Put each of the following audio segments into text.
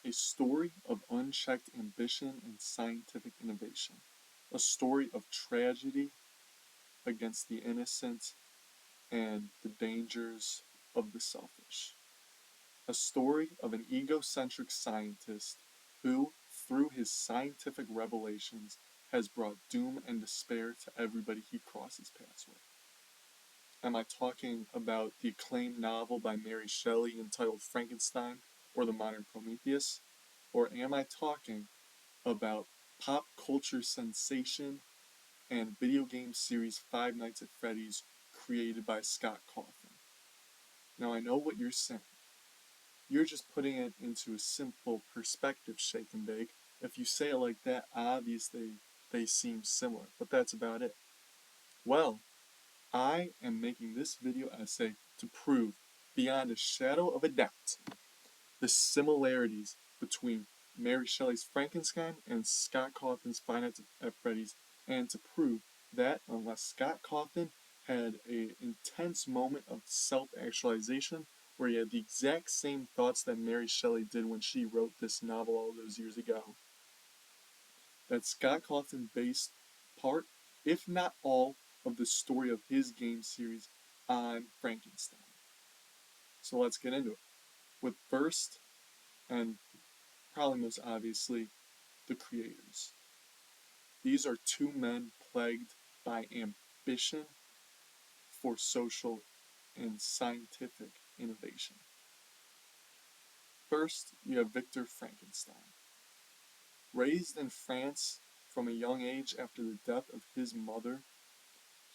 a story of unchecked ambition and scientific innovation, a story of tragedy against the innocent and the dangers of the selfish. A story of an egocentric scientist who, through his scientific revelations, has brought doom and despair to everybody he crosses paths with. Am I talking about the acclaimed novel by Mary Shelley entitled Frankenstein or The Modern Prometheus? Or am I talking about pop culture sensation and video game series Five Nights at Freddy's created by Scott Cawthon? Now I know what you're saying. You're just putting it into a simple perspective, shake and bake. If you say it like that, obviously they seem similar, but that's about it. Well, I am making this video essay to prove, beyond a shadow of a doubt, the similarities between Mary Shelley's Frankenstein and Scott Cawthon's Five Nights at Freddy's, and to prove that unless Scott Cawthon had an intense moment of self-actualization where he had the exact same thoughts that Mary Shelley did when she wrote this novel all those years ago, that Scott Cawthon based part, if not all, of the story of his game series on Frankenstein. So let's get into it. With first, and probably most obviously, the creators. These are two men plagued by ambition for social and scientific innovation. First, you have Victor Frankenstein. Raised in France from a young age after the death of his mother,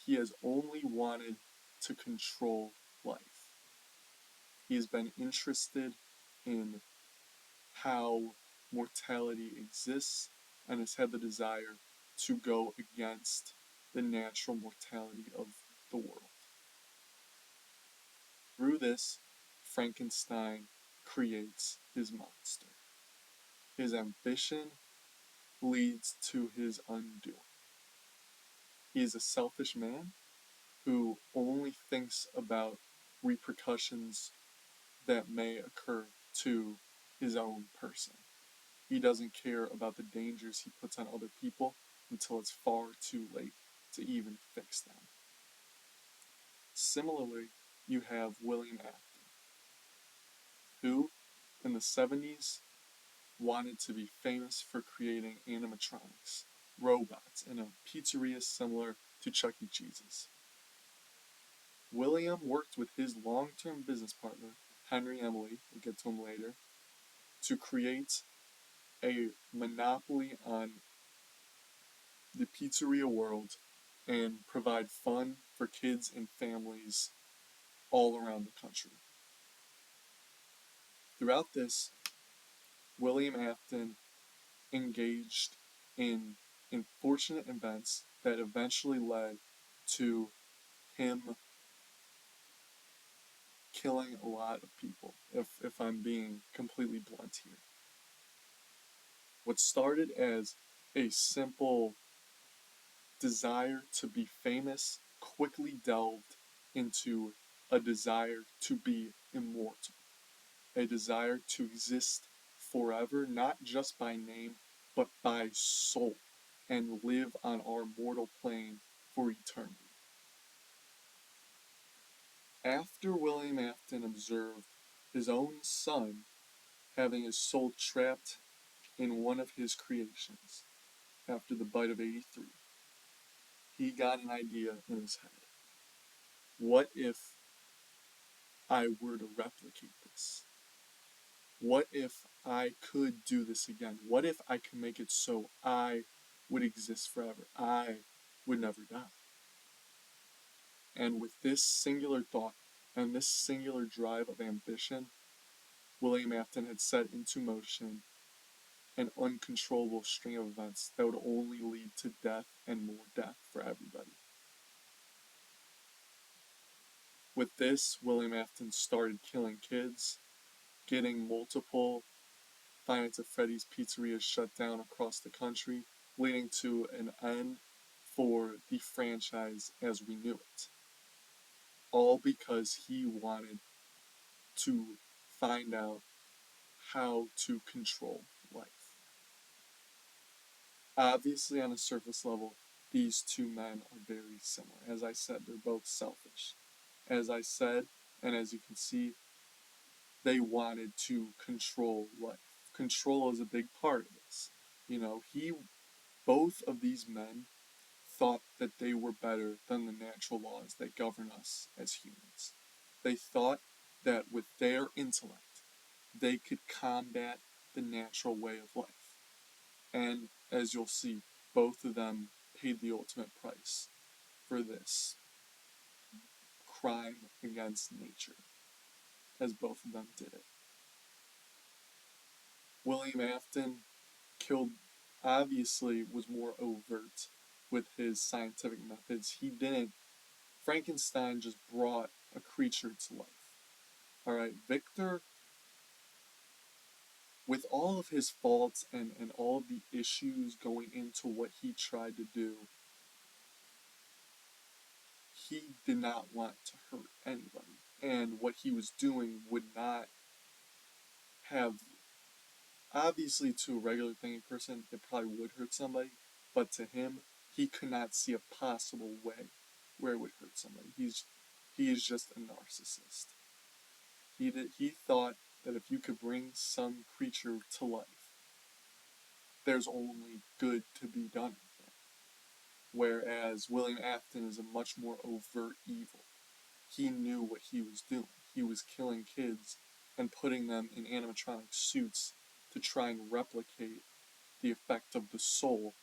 he has only wanted to control life. He has been interested in how mortality exists and has had the desire to go against the natural mortality of the world. Through this, Frankenstein creates his monster. His ambition leads to his undoing. He is a selfish man who only thinks about repercussions that may occur to his own person. He doesn't care about the dangers he puts on other people until it's far too late to even fix them. Similarly, you have William Afton, who, in the 70s, wanted to be famous for creating animatronics, robots, in a pizzeria similar to Chuck E. Cheese's. William worked with his long-term business partner, Henry Emily, we'll get to him later, to create a monopoly on the pizzeria world and provide fun for kids and families all around the country. Throughout this, William Afton engaged in unfortunate events that eventually led to him killing a lot of people, if I'm being completely blunt here. What started as a simple desire to be famous quickly delved into a desire to be immortal, a desire to exist forever, not just by name, but by soul, and live on our mortal plane for eternity. After William Afton observed his own son having his soul trapped in one of his creations after the bite of 83, he got an idea in his head. What if I were to replicate this? What if I could do this again? What if I could make it so I would exist forever? I would never die. And with this singular thought and this singular drive of ambition, William Afton had set into motion an uncontrollable string of events that would only lead to death and more death for everybody. With this, William Afton started killing kids, getting multiple Five Nights at Freddy's pizzerias shut down across the country, leading to an end for the franchise as we knew it. All because he wanted to find out how to control life. Obviously, on a surface level, these two men are very similar. As I said, they're both selfish. As I said, and as you can see, they wanted to control life. Control is a big part of this. Both of these men thought that they were better than the natural laws that govern us as humans. They thought that with their intellect, they could combat the natural way of life. And as you'll see, both of them paid the ultimate price for this crime against nature, as both of them did it. William Afton killed, obviously, was more overt with his scientific methods. He didn't. Frankenstein just brought a creature to life. All right, Victor, with all of his faults and all of the issues going into what he tried to do, he did not want to hurt anybody. And what he was doing would not have, obviously, to a regular thinking person, it probably would hurt somebody, but to him, he could not see a possible way where it would hurt somebody. He is just a narcissist. He thought that if you could bring some creature to life, there's only good to be done with it. Whereas William Afton is a much more overt evil. He knew what he was doing. He was killing kids and putting them in animatronic suits to try and replicate the effect of the soul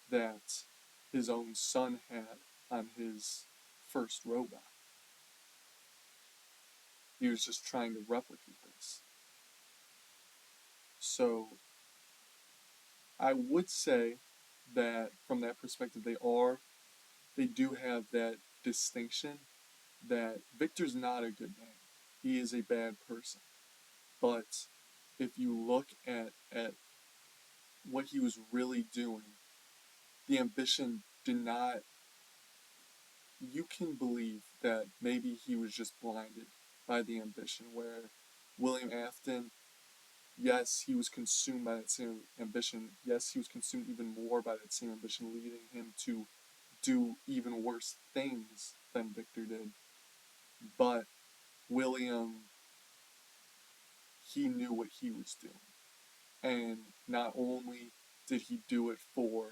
that his own son had on his first robot. He was just trying to replicate this. So I would say that from that perspective, they do have that distinction that Victor's not a good man. He is a bad person. But if you look at what he was really doing, the ambition did not. You can believe that maybe he was just blinded by the ambition, where William Afton, yes, he was consumed by that same ambition. Yes, he was consumed even more by that same ambition, leading him to do even worse things than Victor did. But William, he knew what he was doing. And not only did he do it for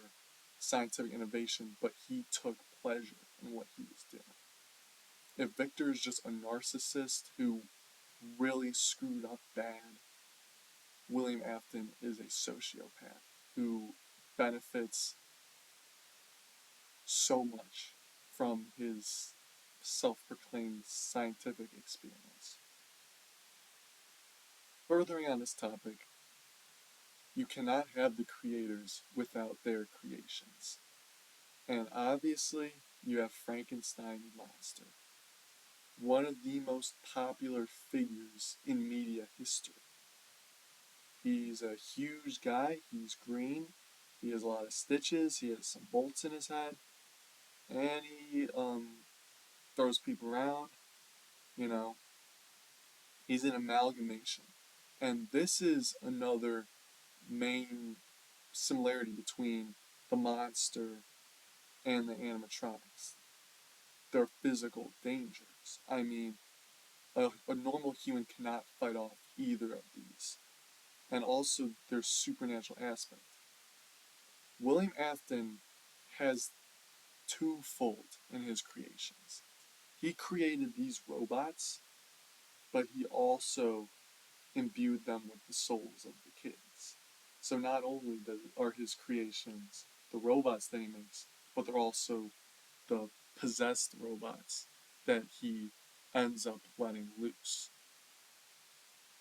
scientific innovation, but he took pleasure in what he was doing. If Victor is just a narcissist who really screwed up bad, William Afton is a sociopath who benefits so much from his self-proclaimed scientific experience. Furthering on this topic, you cannot have the creators without their creations. And obviously, you have Frankenstein the monster, one of the most popular figures in media history. He's a huge guy, he's green, he has a lot of stitches, he has some bolts in his head, and he throws people around, you know. He's an amalgamation. And this is another main similarity between the monster and the animatronics. They're physical dangers. I mean, a normal human cannot fight off either of these. And also, there's supernatural aspect. William Afton has twofold in his creations. He created these robots, but he also imbued them with the souls of the kids. So not only are his creations the robots that he makes, but they're also the possessed robots that he ends up letting loose.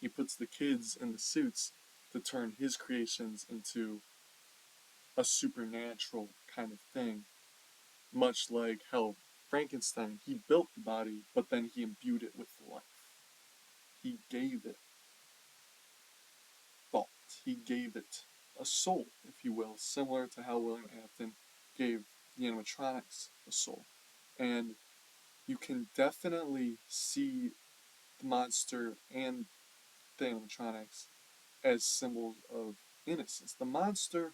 He puts the kids in the suits to turn his creations into a supernatural kind of thing, much like how Frankenstein, he built the body, but then he imbued it with life. He gave it thought. He gave it a soul, if you will, similar to how William Afton gave the animatronics a soul. And you can definitely see the monster and the animatronics as symbols of innocence. The monster,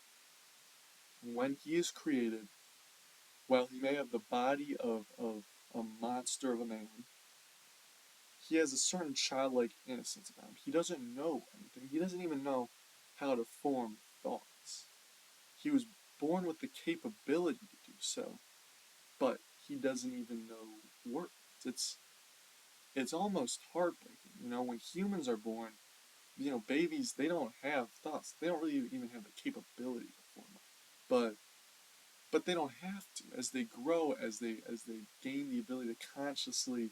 when he is created, while he may have the body of a monster of a man, he has a certain childlike innocence about him. He doesn't know anything. He doesn't even know how to form thoughts. He was born with the capability to do so, but he doesn't even know words. It's almost heartbreaking. When humans are born, babies, they don't have thoughts. They don't really even have the capability to form them. But they don't have to. As they grow, as they gain the ability to consciously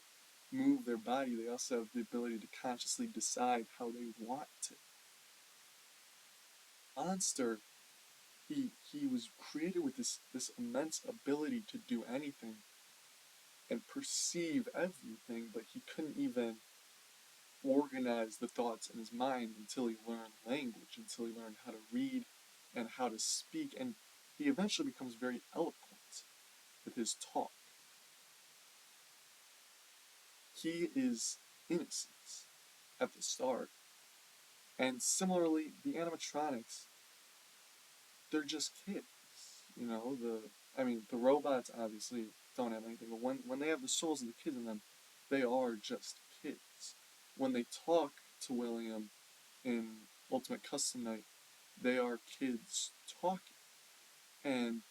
move their body, they also have the ability to consciously decide how they want to. Monster, he was created with this immense ability to do anything and perceive everything, but he couldn't even organize the thoughts in his mind until he learned language, until he learned how to read and how to speak, and he eventually becomes very eloquent with his talk. He is innocence at the start. And similarly, the animatronics, they're just kids. The robots obviously don't have anything, but when they have the souls of the kids in them, they are just kids. When they talk to William in Ultimate Custom Night, they are kids talking. And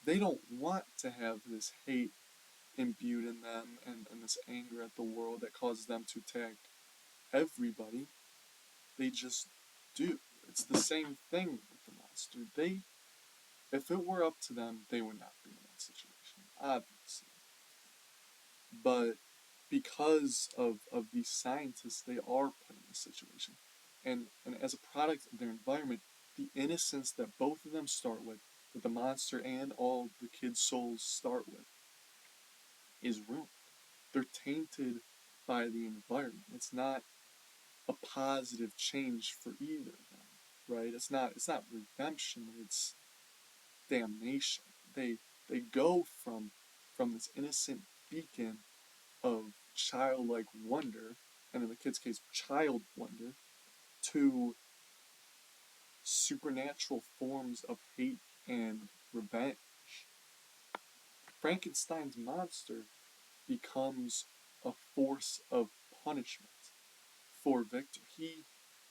they don't want to have this hate imbued in them and this anger at the world that causes them to attack everybody. They just do. It's the same thing with the monster. If it were up to them, they would not be in that situation, obviously. But because of these scientists, they are put in this situation. And as a product of their environment, the innocence that both of them start with, that the monster and all the kids' souls start with, is ruined. They're tainted by the environment. It's not a positive change for either of them, right? It's not redemption. It's damnation. They go from this innocent beacon of childlike wonder, and in the kid's case, child wonder, to supernatural forms of hate and revenge. Frankenstein's monster becomes a force of punishment for Victor. He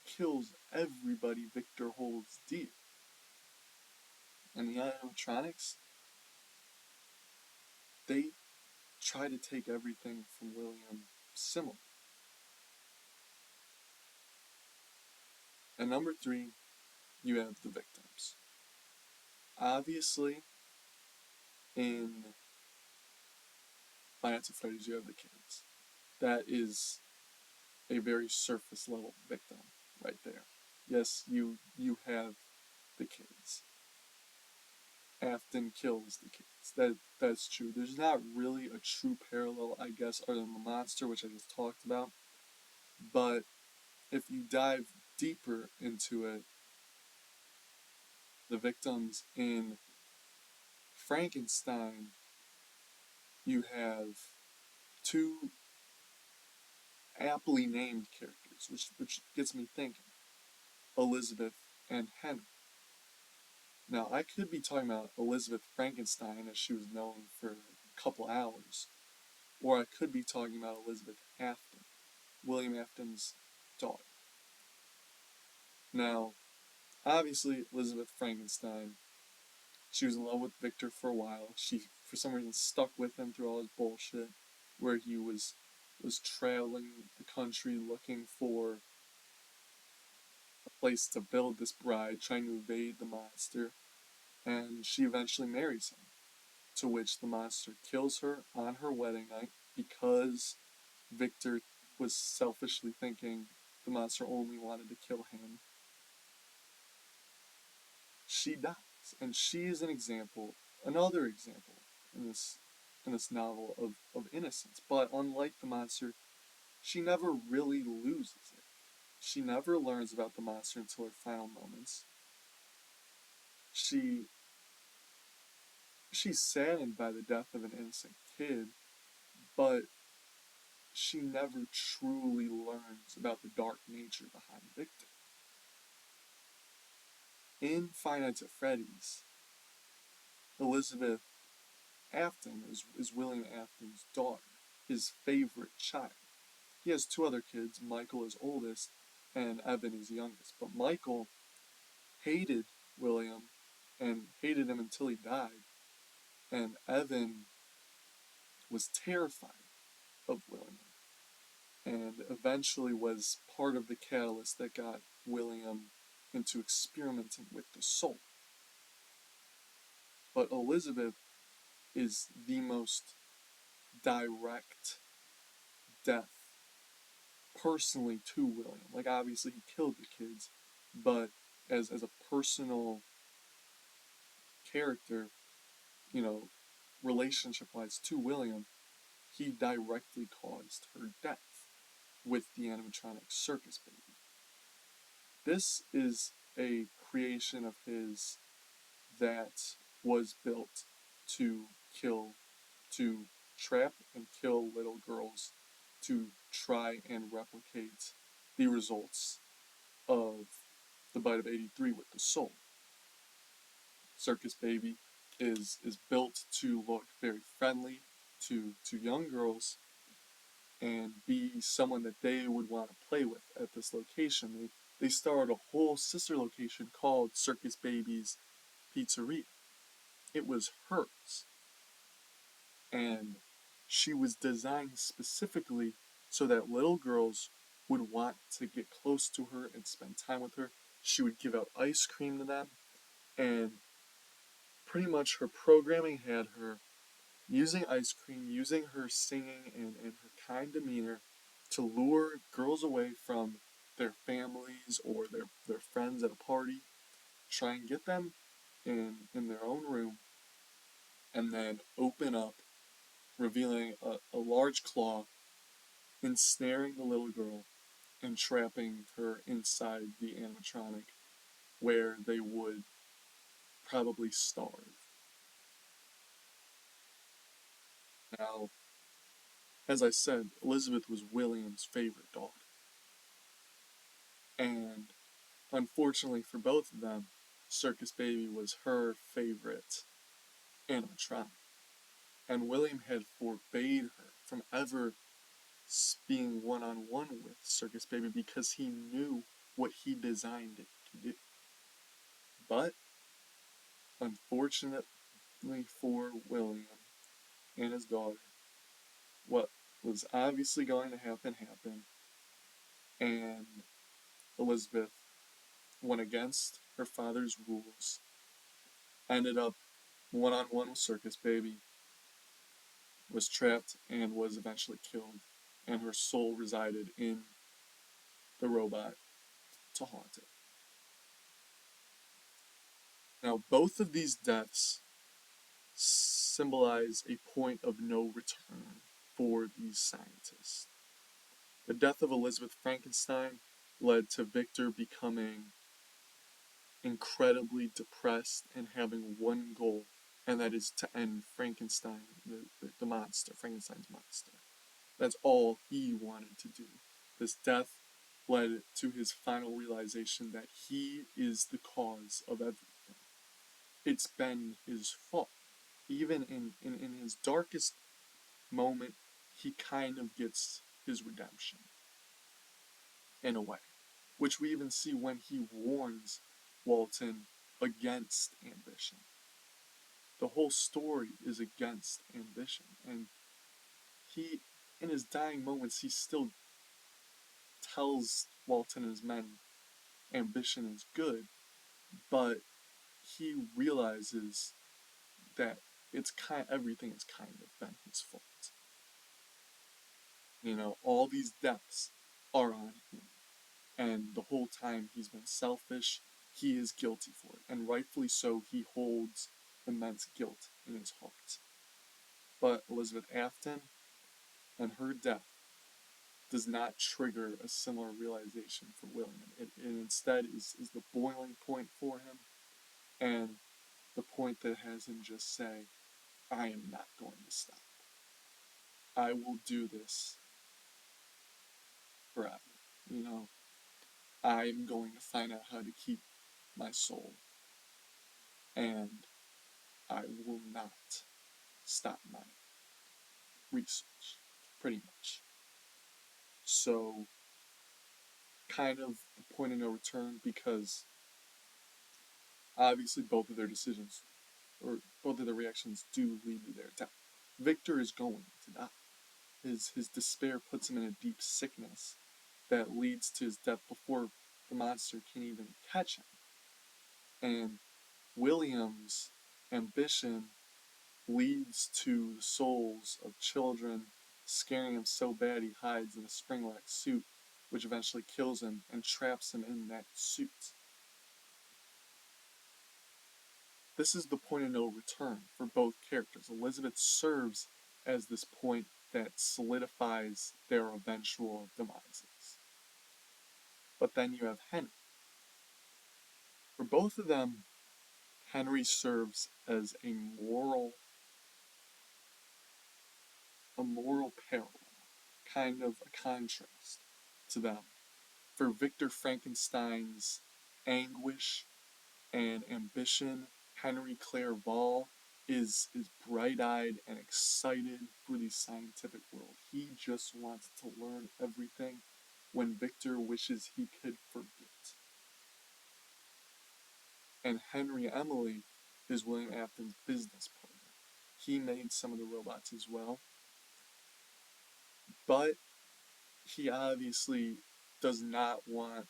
kills everybody Victor holds dear. And the animatronics, they try to take everything from William similar. And number 3, you have the victims. Obviously, in Five at Freddy's, you have the kids. That is a very surface level victim right there. Yes, you have the kids. Afton kills the kids. That's true. There's not really a true parallel, I guess, other than the monster, which I just talked about. But if you dive deeper into it, the victims in Frankenstein, you have two aptly named characters, which gets me thinking. Elizabeth and Henry. Now, I could be talking about Elizabeth Frankenstein, as she was known for a couple hours, or I could be talking about Elizabeth Afton, William Afton's daughter. Now, obviously, Elizabeth Frankenstein, she was in love with Victor for a while. She, for some reason, stuck with him through all his bullshit, where he was traveling the country looking for a place to build this bride, trying to evade the monster, and she eventually marries him, to which the monster kills her on her wedding night because Victor was selfishly thinking the monster only wanted to kill him. She dies, and she is another example in this novel of innocence. But unlike the monster, she never really loses it. She never learns about the monster until her final moments. She's saddened by the death of an innocent kid, but she never truly learns about the dark nature behind Victor. In Five Nights at Freddy's, Elizabeth Afton is William Afton's daughter, his favorite child. He has two other kids. Michael is oldest, and Evan is youngest. But Michael hated William and hated him until he died. And Evan was terrified of William and eventually was part of the catalyst that got William into experimenting with the soul. But Elizabeth is the most direct death personally to William. Like, obviously, he killed the kids, but as a personal character, you know, relationship wise to William, he directly caused her death with the animatronic circus baby. This is a creation of his that was built to kill, to trap and kill little girls, to try and replicate the results of the Bite of 83 with the soul. Circus Baby is built to look very friendly to young girls and be someone that they would want to play with at this location. They started a whole sister location called Circus Baby's Pizzeria. It was hers. And she was designed specifically so that little girls would want to get close to her and spend time with her. She would give out ice cream to them, and pretty much her programming had her using ice cream, using her singing and her kind demeanor to lure girls away from their families or their friends at a party, try and get them in their own room, and then open up, revealing a large claw, ensnaring the little girl, and trapping her inside the animatronic where they would probably starve. Now, as I said, Elizabeth was William's favorite daughter. And unfortunately for both of them, Circus Baby was her favorite animatronic. And William had forbade her from ever being one-on-one with Circus Baby because he knew what he designed it to do. But, unfortunately for William and his daughter, what was obviously going to happen happened, and Elizabeth went against her father's rules, ended up one-on-one with Circus Baby, was trapped, and was eventually killed, and her soul resided in the robot to haunt it. Now, both of these deaths symbolize a point of no return for these scientists. The death of Elizabeth Frankenstein led to Victor becoming incredibly depressed and having one goal, and that is to end Frankenstein, the monster, Frankenstein's monster. That's all he wanted to do. This death led to his final realization that he is the cause of everything. It's been his fault. Even in his darkest moment, he kind of gets his redemption, in a way. Which we even see when he warns Walton against ambition. The whole story is against ambition. And he, in his dying moments, he still tells Walton and his men ambition is good, but he realizes that everything has kind of been his fault. You know, all these deaths are on him. And the whole time he's been selfish, he is guilty for it. And rightfully so, he holds immense guilt in his heart. But Elizabeth Afton and her death does not trigger a similar realization for William. It instead is the boiling point for him, and the point that has him just say, I am not going to stop. I will do this forever. You know, I'm going to find out how to keep my soul and I will not stop my research, pretty much. So, kind of the point of no return, because obviously both of their decisions, or both of their reactions, do lead to their death. Victor is going to die. His despair puts him in a deep sickness that leads to his death before the monster can even catch him. And William's ambition leads to the souls of children, scaring him so bad he hides in a spring-like suit, which eventually kills him and traps him in that suit. This is the point of no return for both characters. Elizabeth serves as this point that solidifies their eventual demises. But then you have Henry. For both of them, Henry serves as a moral parallel, kind of a contrast to them. For Victor Frankenstein's anguish and ambition, Henry Clerval is bright-eyed and excited for the scientific world. He just wants to learn everything, when Victor wishes he could forget. And Henry Emily is William Afton's business partner. He made some of the robots as well, but he obviously does not want,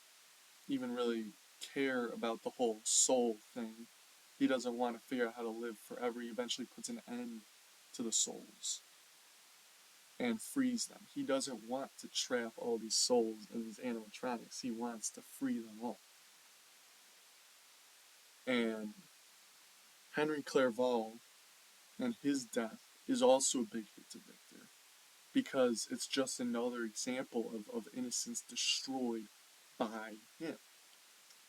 even really care about the whole soul thing. He doesn't want to figure out how to live forever. He eventually puts an end to the souls and frees them. He doesn't want to trap all these souls in these animatronics. He wants to free them all. And Henry Clerval and his death is also a big hit to Victor, because it's just another example of innocence destroyed by him.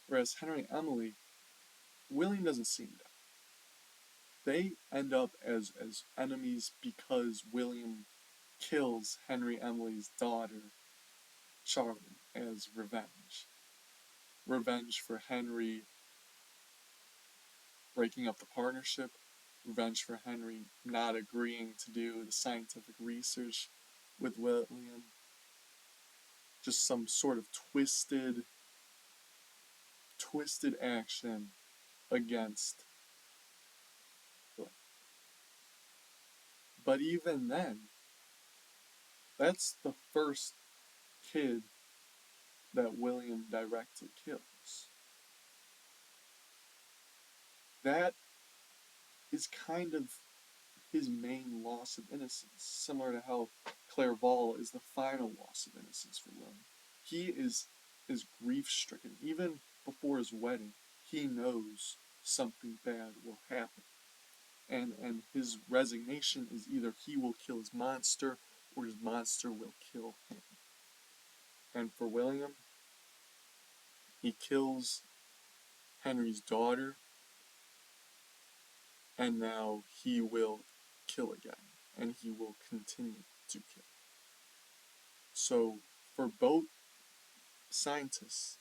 Whereas Henry Emily, William doesn't see him die. They end up as enemies because William kills Henry Emily's daughter, Charlotte, as revenge. Revenge for Henry breaking up the partnership, revenge for Henry not agreeing to do the scientific research with William. Just some sort of twisted action against William. But even then, that's the first kid that William directly kills. That is kind of his main loss of innocence, similar to how Clerval is the final loss of innocence for William. He is grief-stricken. Even before his wedding, he knows something bad will happen. And his resignation is either he will kill his monster or his monster will kill him. And for William, he kills Henry's daughter, and now he will kill again, and he will continue to kill. So, for both scientists,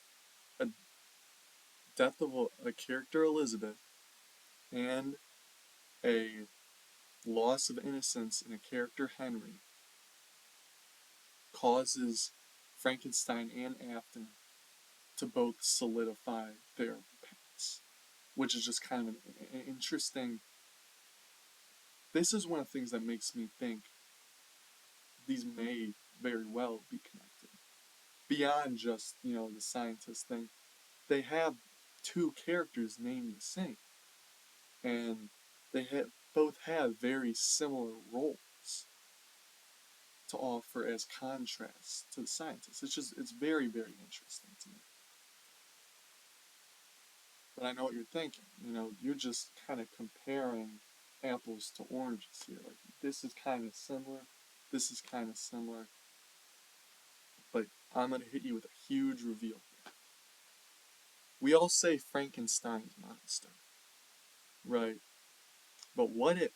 a death of a character, Elizabeth, and a loss of innocence in a character, Henry, causes Frankenstein and Afton to both solidify their paths, which is just kind of an interesting. This is one of the things that makes me think these may very well be connected. Beyond just, the scientist thing, they have two characters named the same. And they both have very similar roles to offer as contrasts to the scientists. It's very, very interesting to me. But I know what you're thinking. You're just kind of comparing apples to oranges here. Like, this is kind of similar, this is kind of similar. But I'm going to hit you with a huge reveal here. We all say Frankenstein's monster, right? But what if,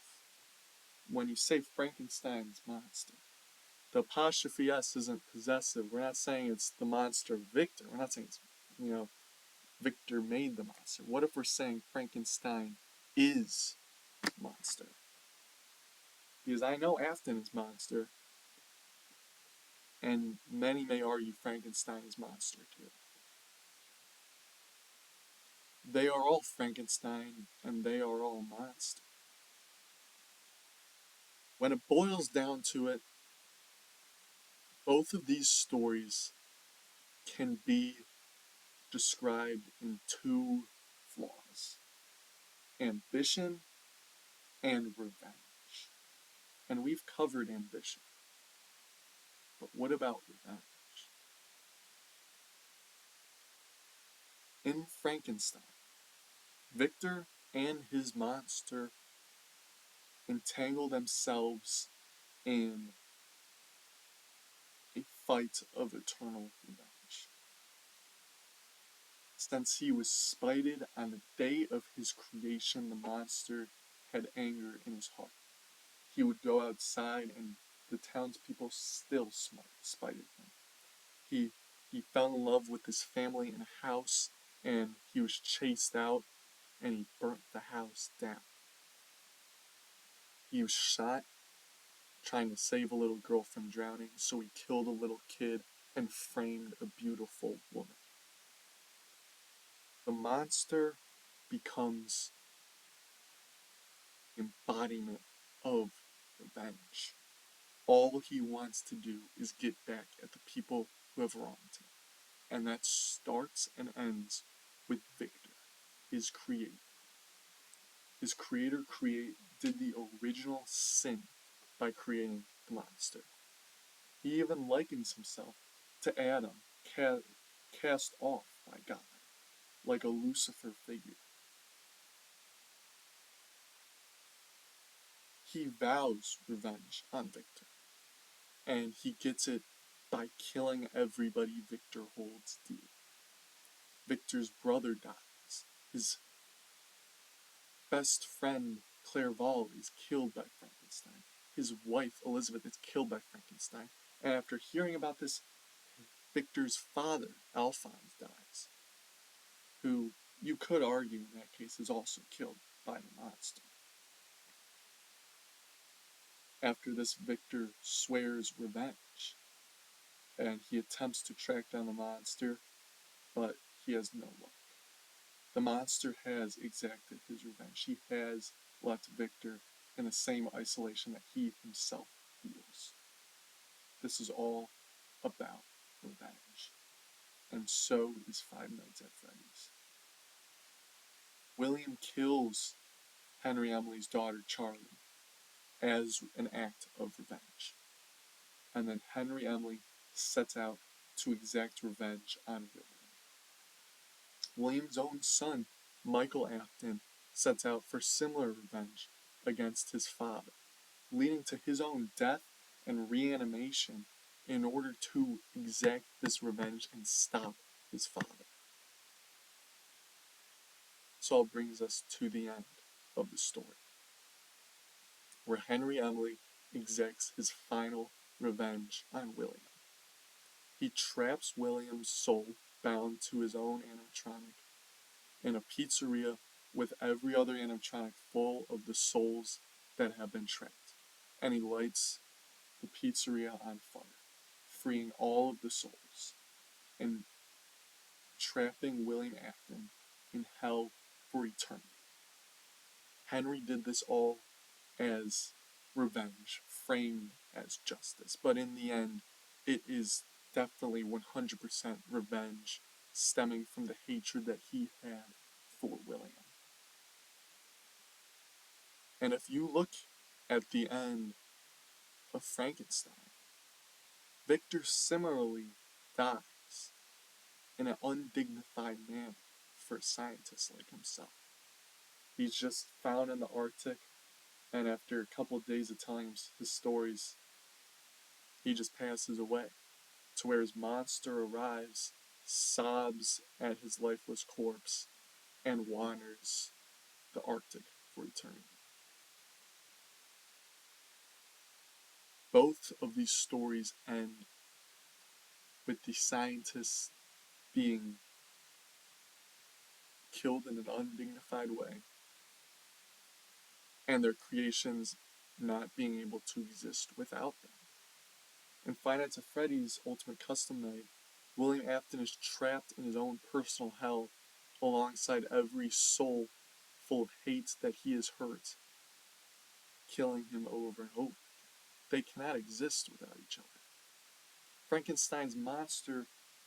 when you say Frankenstein's monster, the apostrophe S isn't possessive? We're not saying it's the monster Victor. We're not saying it's, Victor made the monster. What if we're saying Frankenstein is monster. Because I know Afton is monster, and many may argue Frankenstein is monster too. They are all Frankenstein, and they are all monster. When it boils down to it, both of these stories can be described in two flaws: ambition and revenge. And we've covered ambition. But what about revenge? In Frankenstein, Victor and his monster entangle themselves in a fight of eternal revenge. Since he was spited on the day of his creation, the monster had anger in his heart. He would go outside and the townspeople still spited him. He fell in love with his family in a house, and he was chased out, and he burnt the house down. He was shot trying to save a little girl from drowning, so he killed a little kid and framed a beautiful woman. The monster becomes embodiment of revenge. All he wants to do is get back at the people who have wronged him. And that starts and ends with Victor, his creator. His creator did the original sin by creating the monster. He even likens himself to Adam, cast off by God, like a Lucifer figure. He vows revenge on Victor, and he gets it by killing everybody Victor holds dear. Victor's brother dies. His best friend Clerval is killed by Frankenstein. His wife Elizabeth is killed by Frankenstein. And after hearing about this, Victor's father, Alphonse, dies, who you could argue in that case is also killed by the monster. After this, Victor swears revenge, and he attempts to track down the monster, but he has no luck. The monster has exacted his revenge. He has left Victor in the same isolation that he himself feels. This is all about revenge. And so is Five Nights at Freddy's. William kills Henry Emily's daughter, Charlie, as an act of revenge. And then Henry Emily sets out to exact revenge on William. William's own son, Michael Afton, sets out for similar revenge against his father, leading to his own death and reanimation in order to exact this revenge and stop his father. This all brings us to the end of the story, where Henry Emily exacts his final revenge on William. He traps William's soul, bound to his own animatronic, in a pizzeria with every other animatronic full of the souls that have been trapped. And he lights the pizzeria on fire, freeing all of the souls, and trapping William Afton in hell for eternity. Henry did this all as revenge, framed as justice, but in the end, it is definitely 100% revenge stemming from the hatred that he had for William. And if you look at the end of Frankenstein, Victor similarly dies in an undignified manner for a scientist like himself. He's just found in the Arctic, and after a couple of days of telling his stories, he just passes away, to where his monster arrives, sobs at his lifeless corpse, and wanders the Arctic for eternity. Both of these stories end with the scientists being killed in an undignified way, and their creations not being able to exist without them. In Five Nights at Freddy's Ultimate Custom Night, William Afton is trapped in his own personal hell alongside every soul full of hate that he has hurt, killing him over and over. They cannot exist without each other. Frankenstein's monster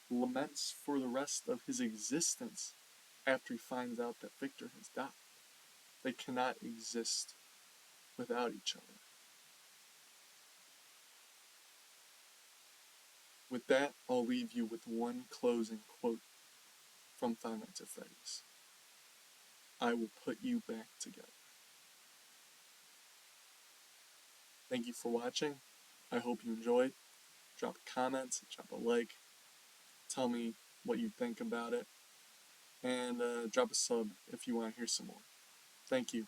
laments for the rest of his existence after he finds out that Victor has died. They cannot exist without each other. With that, I'll leave you with one closing quote from Five Nights at Freddy's. I will put you back together. Thank you for watching. I hope you enjoyed. Drop a comment, drop a like, tell me what you think about it, and drop a sub if you want to hear some more. Thank you.